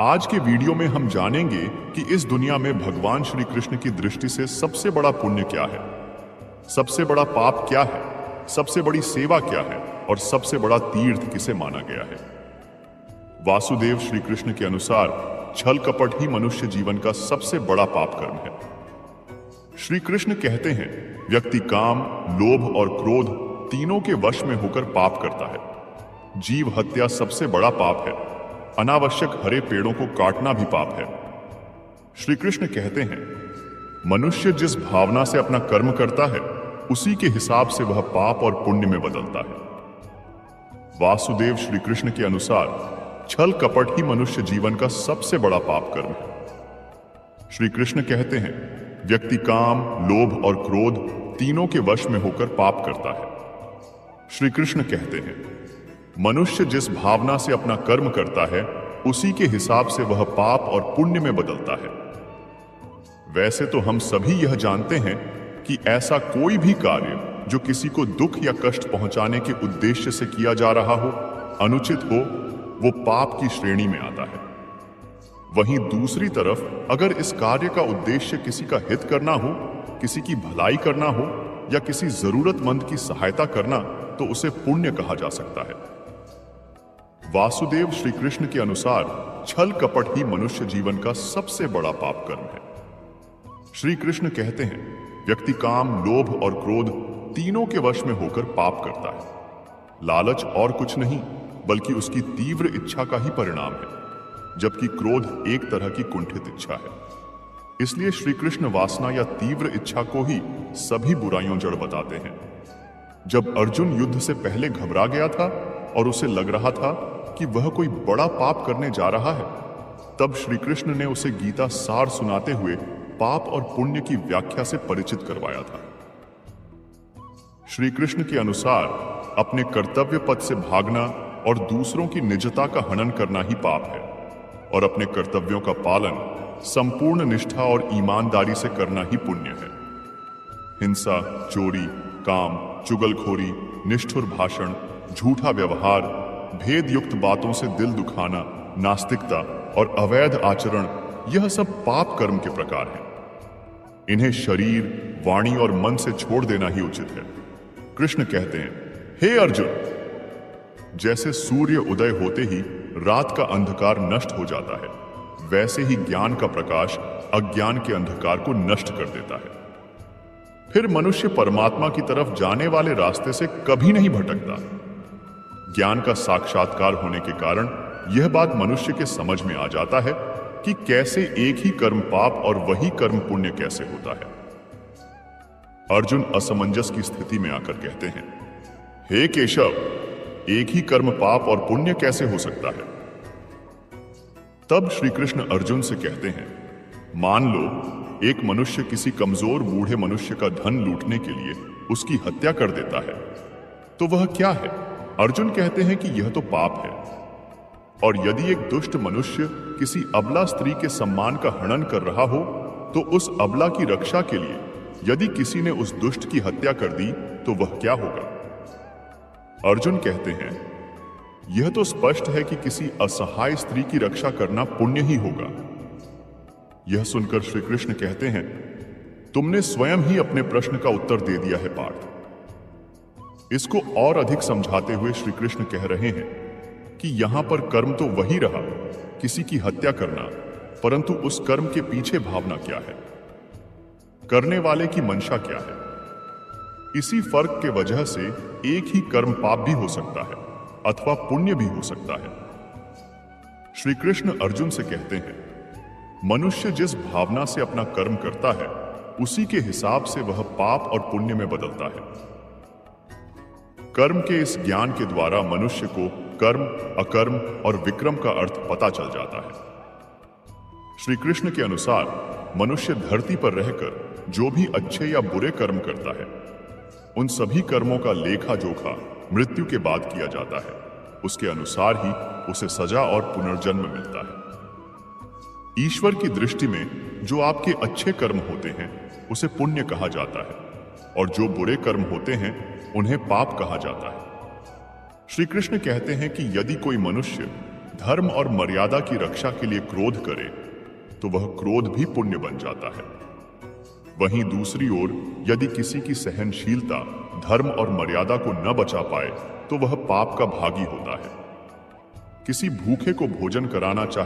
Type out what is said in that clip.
आज के वीडियो में हम जानेंगे कि इस दुनिया में भगवान श्री कृष्ण की दृष्टि से सबसे बड़ा पुण्य क्या है, सबसे बड़ा पाप क्या है, सबसे बड़ी सेवा क्या है और सबसे बड़ा तीर्थ किसे माना गया है। वासुदेव श्री कृष्ण के अनुसार छल कपट ही मनुष्य जीवन का सबसे बड़ा पाप कर्म है। श्री कृष्ण कहते हैं, व्यक्ति काम, लोभ और क्रोध तीनों के वश में होकर पाप करता है। जीव हत्या सबसे बड़ा पाप है। अनावश्यक हरे पेड़ों को काटना भी पाप है। श्री कृष्ण कहते हैं, मनुष्य जिस भावना से अपना कर्म करता है उसी के हिसाब से वह पाप और पुण्य में बदलता है। वासुदेव श्री कृष्ण के अनुसार छल कपट ही मनुष्य जीवन का सबसे बड़ा पाप कर्म है। श्री कृष्ण कहते हैं, व्यक्ति काम, लोभ और क्रोध तीनों के वश में होकर पाप करता है। श्री कृष्ण कहते हैं, मनुष्य जिस भावना से अपना कर्म करता है उसी के हिसाब से वह पाप और पुण्य में बदलता है। वैसे तो हम सभी यह जानते हैं कि ऐसा कोई भी कार्य जो किसी को दुख या कष्ट पहुंचाने के उद्देश्य से किया जा रहा हो, अनुचित हो, वो पाप की श्रेणी में आता है। वहीं दूसरी तरफ अगर इस कार्य का उद्देश्य किसी का हित करना हो, किसी की भलाई करना हो या किसी जरूरतमंद की सहायता करना, तो उसे पुण्य कहा जा सकता है। वासुदेव श्री कृष्ण के अनुसार छल कपट ही मनुष्य जीवन का सबसे बड़ा पाप कर्म है। श्री कृष्ण कहते हैं, व्यक्ति काम, लोभ और क्रोध तीनों के वश में होकर पाप करता है। लालच और कुछ नहीं बल्कि उसकी तीव्र इच्छा का ही परिणाम है, जबकि क्रोध एक तरह की कुंठित इच्छा है। इसलिए श्री कृष्ण वासना या तीव्र इच्छा को ही सभी बुराइयों जड़ बताते हैं। जब अर्जुन युद्ध से पहले घबरा गया था और उसे लग रहा था कि वह कोई बड़ा पाप करने जा रहा है, तब श्री कृष्ण ने उसे गीता सार सुनाते हुए पाप और पुण्य की व्याख्या से परिचित करवाया था। श्री कृष्ण के अनुसार अपने कर्तव्य पथ से भागना और दूसरों की निजता का हनन करना ही पाप है, और अपने कर्तव्यों का पालन संपूर्ण निष्ठा और ईमानदारी से करना ही पुण्य है। हिंसा, चोरी, काम, चुगलखोरी, निष्ठुर भाषण, झूठा व्यवहार, भेद युक्त बातों से दिल दुखाना, नास्तिकता और अवैध आचरण, यह सब पाप कर्म के प्रकार हैं। इन्हें शरीर, वाणी और मन से छोड़ देना ही उचित है। कृष्ण कहते हैं, हे अर्जुन, जैसे सूर्य उदय होते ही रात का अंधकार नष्ट हो जाता है, वैसे ही ज्ञान का प्रकाश अज्ञान के अंधकार को नष्ट कर देता है। फिर मनुष्य परमात्मा की तरफ जाने वाले रास्ते से कभी नहीं भटकता। ज्ञान का साक्षात्कार होने के कारण यह बात मनुष्य के समझ में आ जाता है कि कैसे एक ही कर्म पाप और वही कर्म पुण्य कैसे होता है। अर्जुन असमंजस की स्थिति में आकर कहते हैं, हे केशव, एक ही कर्म पाप और पुण्य कैसे हो सकता है? तब श्री कृष्ण अर्जुन से कहते हैं, मान लो एक मनुष्य किसी कमजोर बूढ़े मनुष्य का धन लूटने के लिए उसकी हत्या कर देता है, तो वह क्या है? अर्जुन कहते हैं कि यह तो पाप है। और यदि एक दुष्ट मनुष्य किसी अबला स्त्री के सम्मान का हनन कर रहा हो, तो उस अबला की रक्षा के लिए यदि किसी ने उस दुष्ट की हत्या कर दी तो वह क्या होगा? अर्जुन कहते हैं, यह तो स्पष्ट है कि किसी असहाय स्त्री की रक्षा करना पुण्य ही होगा। यह सुनकर श्री कृष्ण कहते हैं, तुमने स्वयं ही अपने प्रश्न का उत्तर दे दिया है पार्थ। इसको और अधिक समझाते हुए श्री कृष्ण कह रहे हैं कि यहां पर कर्म तो वही रहा, किसी की हत्या करना, परंतु उस कर्म के पीछे भावना क्या है, करने वाले की मंशा क्या है। इसी फर्क के वजह से एक ही कर्म पाप भी हो सकता है अथवा पुण्य भी हो सकता है। श्री कृष्ण अर्जुन से कहते हैं, मनुष्य जिस भावना से अपना कर्म करता है उसी के हिसाब से वह पाप और पुण्य में बदलता है। कर्म के इस ज्ञान के द्वारा मनुष्य को कर्म, अकर्म और विक्रम का अर्थ पता चल जाता है। श्री कृष्ण के अनुसार मनुष्य धरती पर रहकर जो भी अच्छे या बुरे कर्म करता है, उन सभी कर्मों का लेखा जोखा मृत्यु के बाद किया जाता है। उसके अनुसार ही उसे सजा और पुनर्जन्म मिलता है। ईश्वर की दृष्टि में जो आपके अच्छे कर्म होते हैं उसे पुण्य कहा जाता है, और जो बुरे कर्म होते हैं उन्हें पाप कहा जाता है। श्री कृष्ण कहते हैं कि यदि कोई मनुष्य धर्म और मर्यादा की रक्षा के लिए क्रोध करे तो वह क्रोध भी पुण्य बन जाता है। वहीं दूसरी ओर यदि किसी की सहनशीलता धर्म और मर्यादा को न बचा पाए तो वह पाप का भागी होता है। किसी भूखे को भोजन कराना चाहे